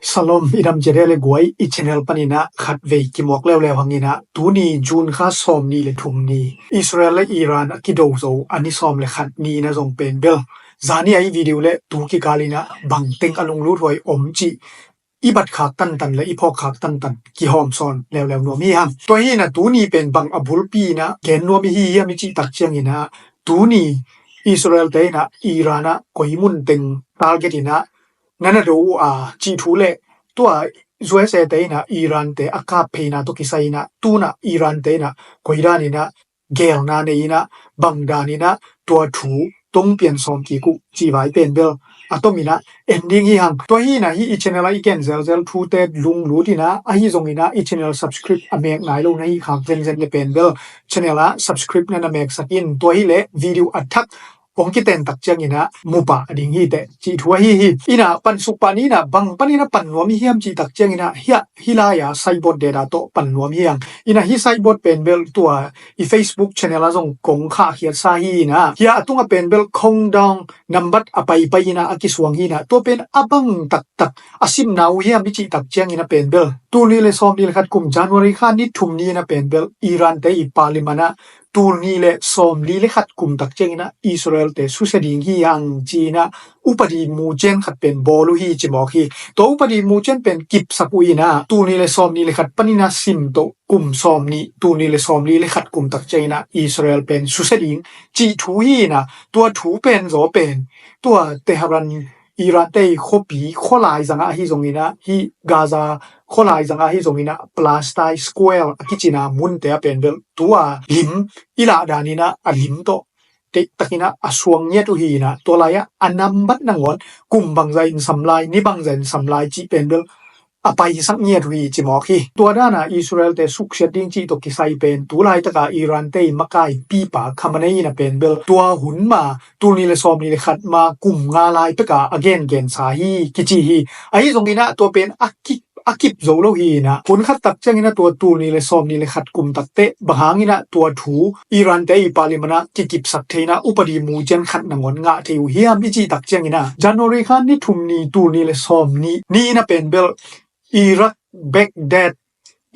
Salom idam jerele guai I channel panina khat ve kimok lew hangina tuni June kha som ni le thum ni Israel le Iran akido zo ani som le khat ni na jong pen bel zani ai video le tu ki kalina bangteng alung lu thoi omchi ibat khak tan le iphok khak tan ki hom son lew no mi ham to hi na tu ni pen bang abul pi na gen no mi hi mi chi tak chiang ina tu ni Israel te na Iran na koimun teng target ina nana do chi thu le to USA te na Iran te aka pheina to kisai na tu na Iran te na koira ni na gel na nei na bangda ni na to thu tong pian som ki ku chi vai pen bel atomina ending hi hang to hi na hi channel I ken zel thu te lung lu ti na a hi zong ina channel subscribe amek nai lo nai khak zen le pen bel channel a subscribe na na mek sakin to hi le video athak ong ki ten tak chang ina mupa ading hi te chi thua hi ina pan suk pani na bang pani na pan nuam hi hiam chi tak chang ina hia hilaya saibot de da to pan nuam hi yang ina hi saibot pen bel tua I Facebook channel a jong kong kha hiat sa hi na hia atunga pen bel khong dong number apai pai ina akiswang hi na to pen abang tak asim nau hiam chi tak chang ina pen bel tu ni le som ni le khat kum January khan ni thum ni na pen bel Iran te I parliament tur ni le som li le khat kum tak chengina Israel te suseding hi yang China upadi mu chen khat pen bolu hi chimok hi to upadi mu chen pen kip sapuina tur ni le som ni le khat panina sim to kum som ni tur ni le som li le khat kum tak chengina Israel pen suseding chi thu hi na tua thu pen zo pen tua Tehran Iran te khopi kholai zanga hi zongina hi Gaza kholai zanga hi zongina Palestine Square akichina mun te pen bel tua lim ila danina alim to te takina aswang nya tu hi na to laya anam bat nangon kum bangzain samlai ni bangzain samlai chi pen bel apai sak nya tu hi chimok hi to dana Israel te suk setting chi to kisai pen tu lai taka Iran te makai pi pa khamanei na pen bel tua hun ma tu ni le som ni le khat ma kum nga lai peka again gen sa hi kichi hi ai zongina to pen akip zolo hi na kun khat tak changina to tu ni le som ni le khat kum takte bahangina to thu Iran te parliament kikip sak theina upadi mu chen khat nangon nga theu hiam ichi tak changina January khan ni thum ni tu ni le som ni na pen bel Iraq Baghdad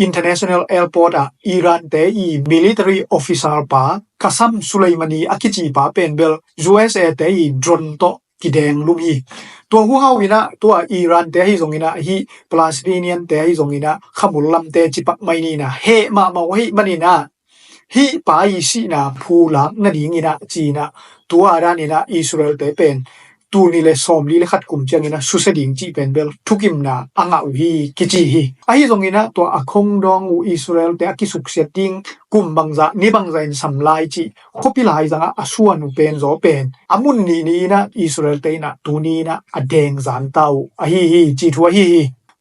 International Airport Iran te military officer pa Qasem Soleimani akichi pa pen bel USA te drone to kideng lumi to hu hawina to Iran te hi zongina hi Palestinian te hi zongina khamul lam te chipak mai ni na he ma hi manina hi pa si na phula na dingina China to ara ni na Israel te pen tu ni le som li le khat kum changina suseding chi pen bel thukim na anga hi kichi hi ai zongina to akhong dong u Israel te akisuk setting kum bangza ni bangzain samlai chi khopilai zanga asuan u pen zo pen amun ni na Israel te na tu ni na adeng zan tau a hi chi thua hi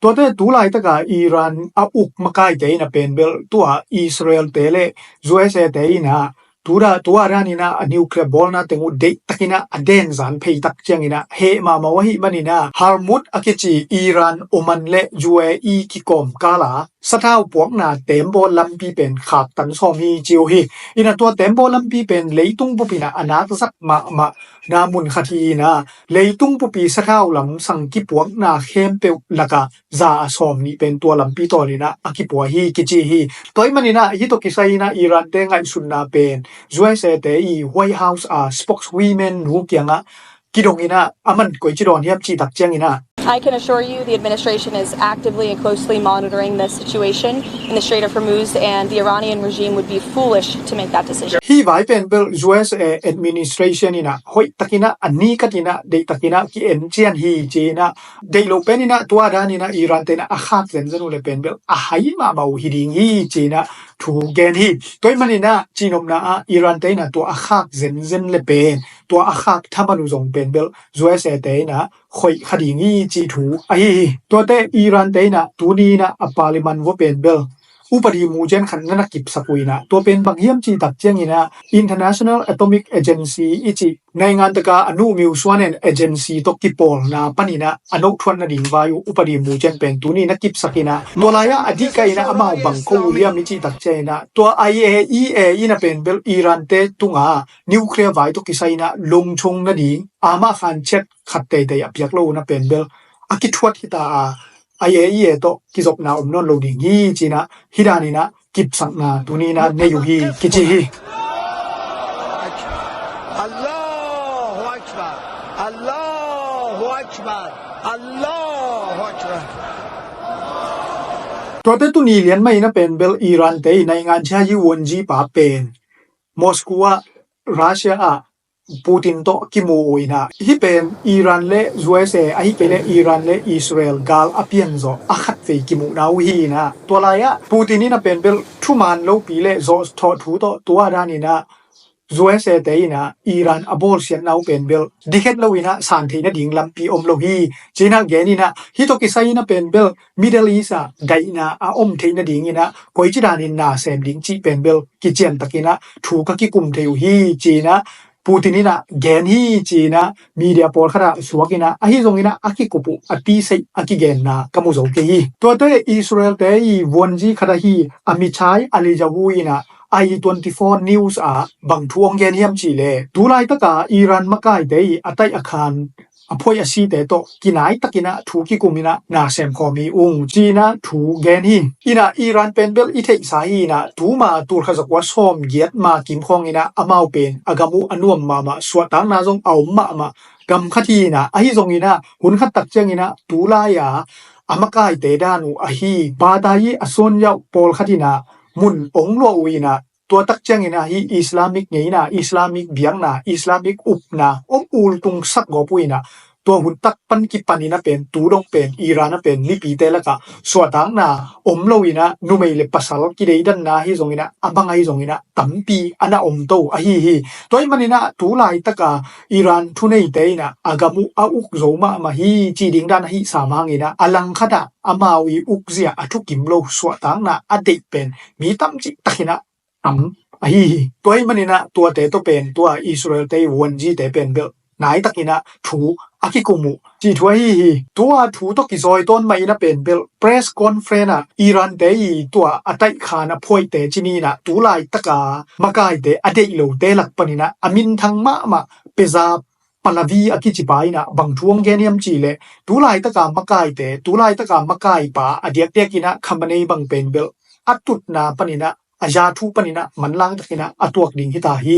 to te tu lai taka Iran a uk makai te na pen bel to Israel te le USA te na tua rani na nuclear ball na tengu de takina aden zan phei tak changina he ma hi manina harmut akichi Iran Oman le UAE ki kom kala sathau puak na tembo lampi pen khak tan som hi chiu hi ina to tembo lampi pen leitung pupina anak sak ma namun khathi na leitung pupi sathau lam sang ki puak na khem pe laka za som ni pen to lampi to ni na akipua hi kichi hi toy manina hi to kisai na Iran te ngai sunna pen USA te White House spokeswoman nu kyanga kidongina aman koi chidon hiam chi tak changina I can assure you the administration is actively and closely monitoring the situation in the Strait of Hormuz, and the Iranian regime would be foolish to make that decision. Hi vai pen bel US administration ina hoi takina ani katina de takina ki enchian hi china de lo penina tua danina Iran tena akhak zen le pen bel a hai ma mau hiding hi china thu gen hi toy manina chinom na Iran tena to akhak zen le pen to akhak thamanu jong pen bel US tena khoi khading hi chi thu ai to te Iran tena tu ni na a parliament wo pen bel upadi mu chen khan na kip sapuina to pen banghiam chi tak chengina International Atomic Agency ichi naingan taka anu miu swanen agency to kipol na panina anok thwan na ding wayu upadi mu chen pen tu ni na kip sakina nolaya adikaina ama bangko liam chi tak chena to IAEA ina pen bel Iran te tunga nuclear vai to kisaina longchong na ding ama khan chet khatte te apyak lo na pen bel akithwat hita IAEA โตกิจบนาอมนนโลดิงฮีจีนะฮิดานีนะกิบสังนาตุนีนะเนยูฮีกิจิฮีAllahu Akbar Allahu Akbar Allahu Akbar ตัวเตตุนีเลียนไม่นะเป็นเบลอิหร่านเตในงานชายิวนจีปาเป็นมอสโกวารัสเซียปูตินโตกิโมอินะที่เป็นอิหร่านและ USA ไอ้เป็นอิหร่านและอิสราเอลกาลอเปียนโซอาคัดเฟกิโมนาวีนะตัวลายปูตินนี่นะเป็นเบลทุมันโลปีเลโซทอทูโตตัวด้านนี้นะUSA เตยนะอิหร่านอบอลเซียนนาเป็นเบลดิเกตโลวินะสันเทนะดิ่งลัมปีอมโลฮีจีน่าเกนี่นะฮิโตกิไซนะเป็นเบลมิดเดิลอีสไดนะอมเทนะดิ่งนะกอยจิดานินนาเซมดิ่งจีเป็นเบลกิเจนตะกินะถูกกิกุมเทยูฮีจีนะปูตินี่นะแกนฮีจีนะมีเดียปอลขนาดสวกินะอะฮิซงกินะอะกิกุปุอะตีไซอะกิแกนนะกะมุโซเกฮีตัวเตอิสราเอลเตยวนจีขนาดฮีอะมิชัยอะลิจาวูอีนะI24 News บางทวงเกนเฮียมจีเลดูไลตะกาอิหร่านมะกายเตยอะไตอะคานอพอยอซีเตโตกินายตะกินะถูกิกุมินะนาเซมคอมีอุงจีนะถูเกนฮีอินะอิหร่านเป็นเบลอิเทอิสาฮีนะดูมาตูรขจักว่าซ้อมเกียดมากิมคองอินะอะมาวเป็นอะกะมูอะนวมมาสวตังนาซงเอามากำคทีนะอะฮิซงอินะหุนขัดตักเจงอินะดูลายาอะมะกายเตดานูอะฮีบาดายีอะซอนยาปอลคทีนะมุนองโลวีนะตัวตักเจงนะฮีอิสลามิกไงนะอิสลามิกเบียงนะอิสลามิกอุปนะอูลตุงสักกอปุยนะตัวหุ่นตักปันกิปันนะเป็นตูดงเป็นอิหร่านเป็นนิปีเตละกะสวตังนะโลวินะนุเมเลปัสสลกิเดดันนะฮิซงนะอะบังไฮซงนะตัมปีอะนะโตอะฮีตัวมันนะตูไลตะกะอิหร่านทุเนเตนะอะกะมุอะอุกโซมาฮีจีดิงดานฮีสามางนะอะลังคดะอะมาวีอุกเซียอะทุกิมโลสวตังนะอะเดเป็นมีตัมจิตะกินะอะฮีตัวมันนะตัวเตโตเป็นตัวอิสราเอลเตวนจีเตเป็นเบลนายตะกินะถูอากิกุมุจีทวยตัวถูตกิซอยต้นไม่นะเป็นเบลเพรสคอนเฟรนอิหร่านเตยตัวอะไตคานะพอยเตจินีนะตูไลตะกามะกายเตอะเดโลเตลักปนินะอามินทังมาเปซาปลาวีอากิจิปายนะบางทวงเกเนียมจีเลตูไลตะกามะกายเตตูไลตะกามะกายปาอะเดียกเดียกินะคัมบะเนบังเป็นเบลอัตุตนาปนินะอาญาทูปนินะมันลังตะกินะอตวกดิงฮิตาฮี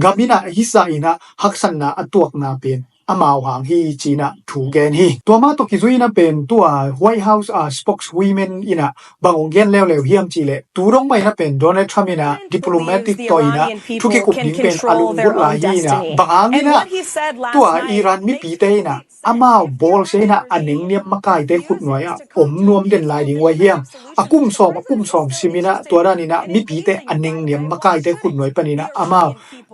กามินะฮิซาอินะฮักซันนะอตวกนาเป็นอะมาวหางฮีจีนะถูแกนฮีตัวมาตกิซุยนะเป็นตัว White House spokeswoman อินะบางองเกนแล้วเฮียมจีเลตูรงไม่นะเป็น Donald Trump นะ diplomatic ตัวอินะทุกิกุบดิงเป็นอาลุบุลาฮีนะบางอังนะตัวอิหร่านมีปีเตนะอะมาวบอลเซนะอันหนึ่งเนี่ยมะกายเตขุดหน่อยนวมเด่นลายดิงไว้เฮียมอากุมสอมซิมินะตัวด้านนี้นะมีปีเตอันหนึ่งเนี่ยมะกายเตขุดหน่อยปนินะอะมาว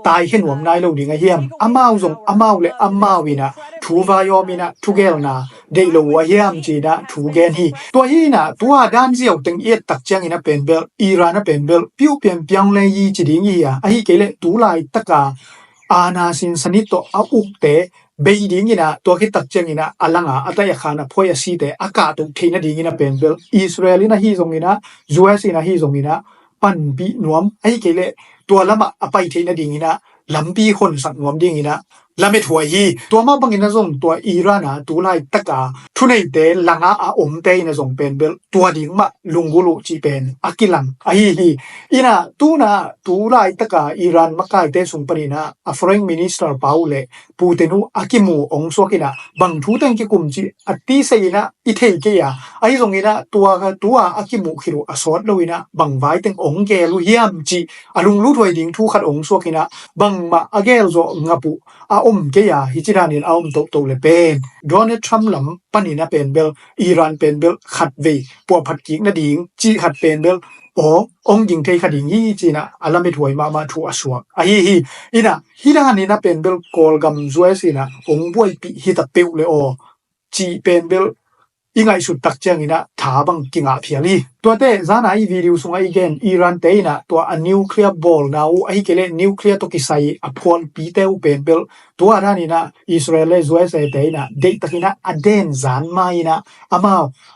ตายเห็นหวมนายโลดิงไงเฮียมอะมาวส่งอะมาวเลยอะมาววินะทูวายอมินะทุเกลนะเดโลวะเฮียมจีนะทูเกนฮีตัวฮีนะตัวด้านเสียวตึงเอียดตักเจียงนะเป็นเบลอิหร่านนะเป็นเบลปิ้วเปียงเปียงเลยยีจีดิงฮีอะฮีเกเลตูไลตะกาอานาซินสนิตโตอาอุกเตเบยดิงนะตัวคิดตักเจียงนะอลังอะตะยะคานะพอยซีเตอากาศตุเทนะดิงนะเป็นเบลอิสราเอลนะฮีซงนะUSนะฮีซงนะปันปีนวมฮีเกเลตัวละมะอไปเทนะดิงนะลำปีคนสักนวมดิงนะละเมถวยฮีตัวมาบังอินะซงตัวอิหร่านนะตูไลตะกาทุเนเตลังอาอมเตนะซงเป็นเบลตัวดิงมะลุงกุลุจีเป็นอากิลังฮีอินะตูไลตะกาอิหร่านมะกายเตสุงปนินะอะฟอเรนมินิสเตอร์ปาอุเลปูเตนูอากิมูองสวกินะบังทูตังกิกุมจีอติเซนะอิเทเกียฮีซงอินะตัวอากิมูคิรุอสอดโลวินะบังไวตังองเกลุเฮียมจีอลุงลุถวยดิงทูขัดองสวกินะบังมาอเกลโซงะปุอมเกียฮิจิรานินอมโตเลเป็นโดนัลด์ทรัมป์ลำปนินะเป็นเบลอิหร่านเป็นเบลขัดเวปัวผัดกิงนะดิงจีขัดเป็นเบลองยิงเทขัดดิงยี่จีนะอัลลัมเบถวยมาถูอสวกฮีอินะฮิดานินะเป็นเบลกอลกัมซวยสินะองบวยปีฮิตะเปิวเลยจีเป็นเบลอิงไงสุดตักเจียงอินะถาบังกิงอาเพียลี ตัวเตซานาอีวิดีโอสุงไอเกนอิหร่านเตนะตัวอันนิวเคลียร์บอลนาอูไอเกเลนิวเคลียร์ตกิไซอพอลปีเตอูเป็นเบลตัวรานี่นะอิสราเอลซวยเซเตนะเดตกินะอเดนซานมาอีนะอามา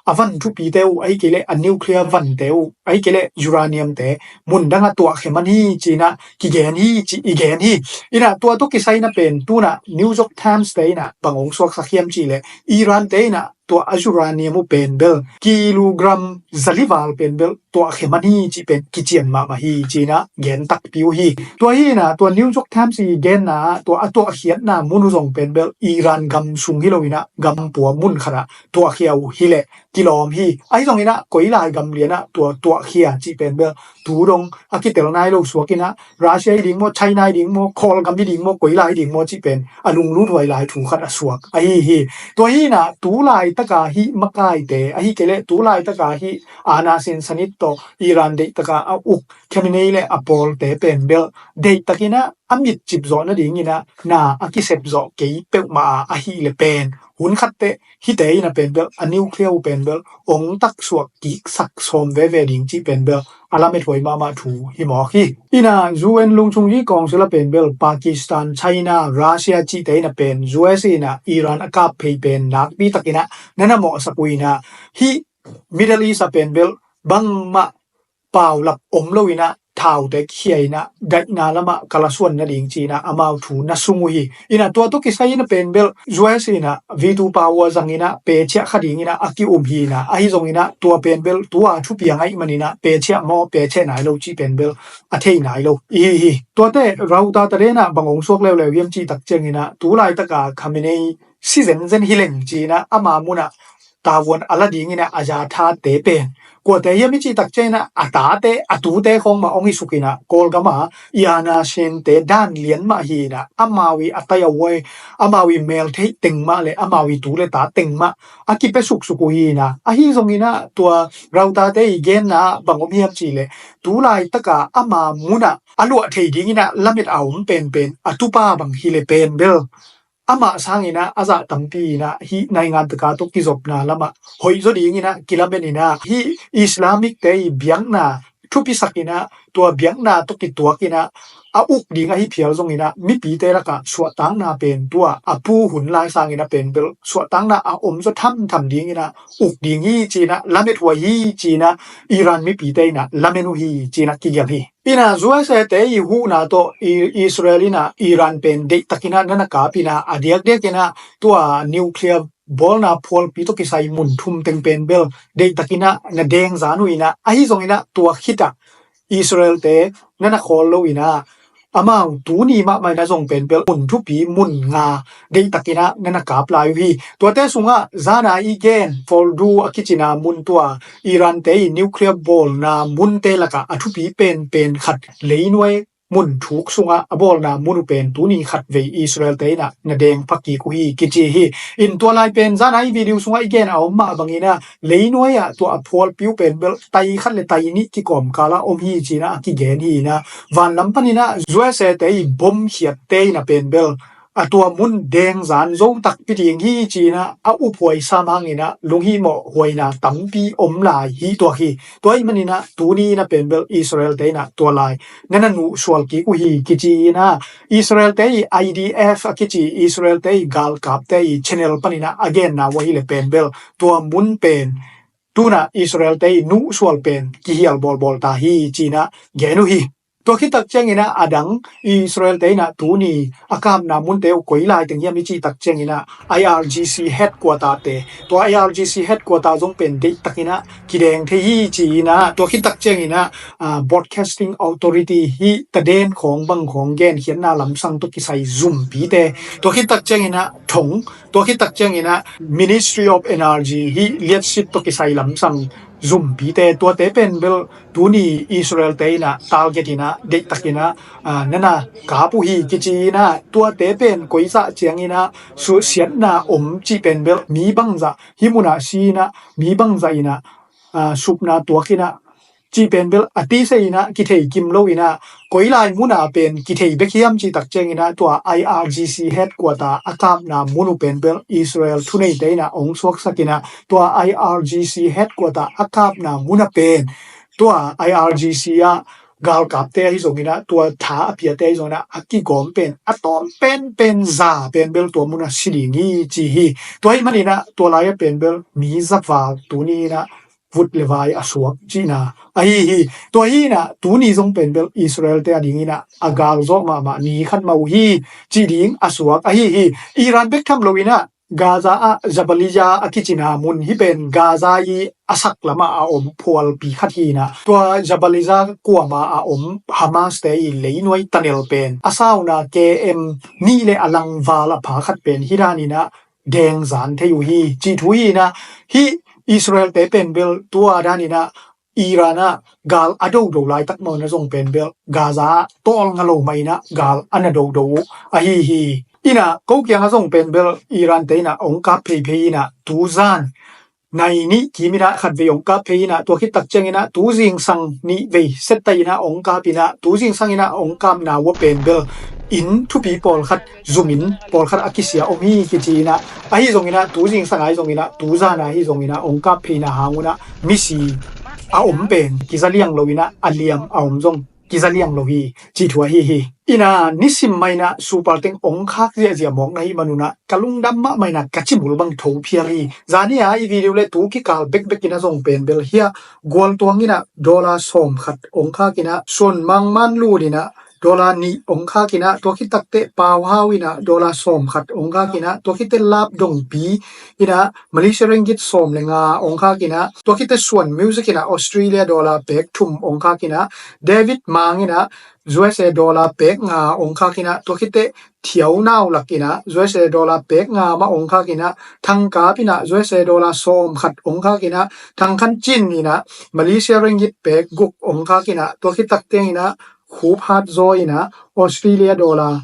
อวันทุปีเตอูไอเกเลอันนิวเคลียร์วันเตอูไอเกเลยูรานียมเตมุนดังตัวเขมันฮีจีนะกิเกนฮีจีอีเกนฮีอีนะตัวตกิไซนะเป็นตัวนะนิวยอร์กไทมส์เตนะบังองสวกสักเขียมจีเลอิหร่านเตนะตัวอาจูรานียมเป็นเบลกิโลกรัมซาลิวาลเป็นเบลตัวเขมันฮีจีเป็นกิเจียนมาฮีจีนะเกนตักปิวฮีตัวฮีนะตัวนิวยอร์กไทมส์เกนนะตัวเขียนนะมุนส่งเป็นเบลอิหร่านกัมซุงฮิโลวินะกัมปัวมุนขระตัวเขียวฮิเลกิโลมฮีไอตรงนี้นะกอยลายกัมเลียนะตัวเขียจีเป็นเบลตูดงอากิเตลนายโลสวกินะรัสเซียดิงโมไชน่าดิงโมคอลกัมดิงโมกอยลายดิงโมจีเป็นอลุงรูดไวลายถูขัดสวกไอฮีตัวฮีนะตูลายตะกาฮีมะกายเตไอฮีเกเลตูลายตะกาฮีอานาเซนสนิตโตอิหร่านเดตะกาอาอุกเคมิเนเลอปอลเตเป็นเบลเดตะกินะอามิดจิบโซนะดิงินะนาอากิเซบโซเกยเปมาอาฮีเลเป็นหุนขัดเตฮิเตยนะเป็นเบลอันนิวเคลียร์เป็นเบลองตักสวกกิกสักสมเวดิงจีเป็นเบลอาลาเมถวยมาถูฮิมอฮีอีนาจูเอ็นลุงชงยีกองศิลเป็นเบลปากีสถานไชน่ารัสเซียจีเตยนะเป็นยูเอสเอนะอิหร่านอากาศเพย์เป็นนักบีตะกินะนั่นน่ะหมอสักวีนะฮิมิดเดิลอีสเป็นเบลบังมาเป่าหลับอมโลวินะท้าวเด็กเขียนะไดนาละมะกะละส่วนนะดิงจีนะอามาถูนะซุงวีอีนะตัวตุกิไซนะเป็นเบลยูเอสเอนะวีทูปาวจังอีนะเปเชะคดิงอีนะอากิอุมฮีนะอาฮิซงอีนะตัวเป็นเบลตัวทุเปียงไอมันอีนะเปเชะมอเปเชะไหนโลจีเป็นเบลอะเทไหนโลอีตัวเตเราตาตะเรนะบังองสวกเลวๆเยี่ยมจีตักเจงอีนะตูไลตะกาคามิเนซีเซนเซนฮิเลงจีนะอามามุนะตาวนอะละดิงอีนะอาญาทาเตเป็นกว่าแต่ยังไม่จีตักเจนะอาตาเตอตูเตของมาองฮิสุกินะกอลกามาอีอานาเชนเตด้านเลียนมาฮีนะอามาวีอัตยาเวอามาวีเมลเทติงมาเลยอามาวีตูเลตาติงมาอากิเปสุกสุกุฮีนะอาฮิซงฮีนะตัวเราตาเตอีเกนนะบังอมเฮียมจีเลตูไลตะกาอามามุนะอลัวเทดิงนะละเม็ดเอาเป็นอตุปาบังฮิเลเป็นเบลอามาสร้างอีนะอาซาตัมปีนะฮีในงานตะกาตุกิจบนะละมาหอยจดีงี้นะกิลาเมนีนะฮีอิสลามิกเตยเบียงนะทุปิสักินะตัวเบียงนะตุกิตัวกินะอาอุกดีงะฮีเพียวจงอีนะมิปีเตละกะสวตังนาเป็นตัวอาปูหุนลายสร้างอีนะเป็นเบลสวตังนะอาอมจะทำดีงี้นะอุกดีงี้จีนะละเมถวยีจีนะอิหร่านมิปีเตนะละเมนุฮีจีนะกิยาฮีอีน่าซัวเซเตยฮูนาโตอิสราเอลนะอิหร่านเป็นเดตะกินะนั่นนะกาปินะอเดียกเดกนะตัวนิวเคลียร์บอลนะพอลปีโตกิไซมุนทุมเต็งเป็นเบลเดตะกินะนะเดงซานุอีนะอะฮิซงอีนะตัวคิดะอิสราเอลเตนั่นนะคอลโลอีนะอามาตูนีมาไม่นะส่งเป็นเบลมุนทุปีมุนงาเดตะกินะนั่นนะกาปลายวีตัวเตสุงะซานาอีเกนฟอลดูอคิจินามุนตัวอิหร่านเตนิวเคลียร์บอลนะมุนเตละกะอทุปีเป็นขัดเลยนวยมุนทุกสุงะอบอลนะมุนเป็นตูนีขัดเวอิสราเอลเตนะนะเดงพักกีกุฮีกิจิฮีอินตัวลายเป็นซานาอีวิดีโอสุงะอีเกนเอามาบังอีนะเลยนวยอะตัวอพอลปิวเป็นเบลไตขัดเลยไตนี่กิกอมกาลาอมฮีจีนะกิเกนฮีนะวันลำพันนี่นะซัวเซเตยบอมเขียดเตนะเป็นเบลอะตัวมุนแดงซานโซตักปิดิงฮีจีนะอาอุปวยสามางอีนะลุงฮีหมอหวยนะตัมปีอมลายฮีตัวอีมันนี่นะตูนี่นะเป็นเบลอิสราเอลเตนะตัวลายนั่นน่ะนูสวลกิกุฮีกิจีนะอิสราเอลเตย IDF อะกิจีอิสราเอลเตยกาลกับเตย channel ปนินะ again นะวะฮีเลเป็นเบลตัวมุนเป็นตูนะอิสราเอลเตยนูสวลเป็นกิฮิลบอลตาฮีจีนะเกนุฮีตัวคิดตักเจงอีนะอดังอิสราเอลเตนะตูนีอากามนามุนเตวกอยลายถึงยามิจีตักเจงอีนะ IRGC headquarter เตตัว IRGC headquarter จงเป็นเดตักอีนะกิแดงเทฮีจีนะตัวคิดตักเจงอีนะbroadcasting authority ฮีตะเดนของบังของแกนเขียนหน้าลำสังตุกิไซซุมปีเตตัวคิดตักเจงอีนะถงตัวคิดตักเจงอีนะ Ministry of Energy ฮีเลียดสิตุกิไซลำสังซุมปีเตตัวเตเป็นเบลตูนีอิสราเอลเตนะตาลเกตินะเดตักอีนะนั่นนะกาปุฮีกิจีนะตัวเตเป็นกอยซะเจียงอีนะสุเสียนนะอมจีเป็นเบลมีบังซะฮิมุนาชีนะมีบังซะอีนะสุปนาตัวกินะ จีเป็นเบลอติเซนะกิเทกิมโลอินะกอยลายมุนาเป็นกิเทเบคิยมจีตักเจงนะตัว IRGC headquarter อากามนามุนุเป็นเบลอิสราเอลทุเนเดนะองสวกสกินะตัว IRGC headquarter อากามนามุนาเป็นตัว IRGC อะกาลกับเตฮิสงอินะตัวถาอภิยเตฮิสงนะอักกิกอมเป็นอะตอมเป็นซาเป็นเบลตัวมุนาสิริงีจีฮีตัวให้มันนะตัวลายเป็นเบลมีซับวาตัวนี้นะวุดเลวายอสวกจีนาไอฮีตัวฮีนะตัวนี้ทรงเป็นเบลอิสราเอลเตอดิงีนะอากาลซอกมานีขันมาฮีจีดิงอสวกไอฮีอิหร่านเบกทัมโลวินะกาซาอะจับลิจาอคิจินามุนฮิเป็นกาซาอีอสักละมาอาอมพวลปีขัดฮีนะตัวจับลิจากัวมาอาอมฮามาสเตอีเลนวยตันเอลเป็นอาซาวนาเกเอ็มนี่เลอลังวาละผาขัดเป็นฮิรานีนะแดงซานเทยูฮีจีทุยนะฮีอิสราเอลเตเป็นเบลตัวดานีนะอิหร่านกาลอโดโดไลตักมอนะทรงเป็นเบลกาซาตอลงะโลไมนะกาลอันโดโดอะฮีอินะก็ยังทรงเป็นเบลอิหร่านเตนะองค์กาเพนะตูซานในนี้กิมินะขัดเวองค์กาเพนะตัวคิดตักเจงนะตูซิงสังนี่เวเซตไตนะองค์กาปินะตูซิงสังนะองค์กามนาวเป็นเบลin to people khat zoomin pol khat akisia omi kichina ahi zongina tu jing sangai zongina tu zana hi zongina ongka phina hanguna misi a ompen kizaliang lowina aliam aom zong kizaliang lohi chi thua hi ina nisim maina super teng ongkha je mok nahi manuna kalungdam ma maina kachimul bang tho phiari zani a I video le tu ki kal bek kina zong pen bel hia gol tuangina dollar som khat ongkha kina son mangman lu dina dollar ni ongkha kina to ki takte pawhawina dollar som khat ongkha kina to ki te lap dong pi ina Malaysia ringgit som lenga ongkha kina to ki te suan music kina Australia dollar pek thum ongkha kina David mangina USA dollar pek nga ongkha kina to ki te thiau naw lakina USA dollar pek nga ma ongkha kina thangka pina USA dollar som khat ongkha kina thangkhan chin ni na Malaysia ringgit pek guk ongkha kina to ki takte ina खूब हाथ जोइना Australia dollar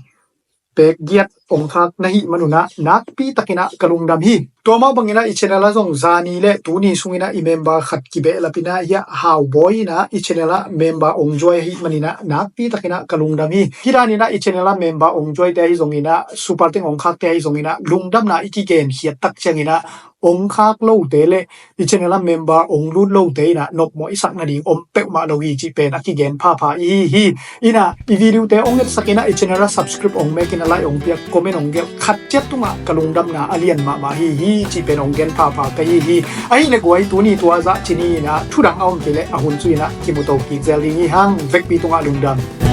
pack गियत ओंखाक नहीं मनुना नाक पी तकिना कलुंगदम ही तोमा बंगिना इ चैनल जोंग जानी ले तुनी सुंगिना इ मेंबर खत किबे लपिना या हाउ बॉयना इ चैनल मेंबर ओंजॉय ही मनिना नाक पी तकिना कलुंगदम ही हिरानिना इ चैनल मेंबर ओंजॉय ते ही जोंगिना सुपर टिंग ओंखाक ते ही जोंगिना लुंगदम ना इकी गेन हिय तक चंगिना ongkhak lo tele I channel member onglud lo te na nok mo isak na ding ompek ma lo hi chi pen akigen pha hi ina I video te onget sakina I channel subscribe ong make na like ong pia comment ong gel khat chet tunga kalungdam na alien ma hi chi pen ong gen pha ka hi ai ne goi tu ni tua za chini na thudang ong tele ahun chuina kimuto ki zeling hi hang vek pi tunga lungdam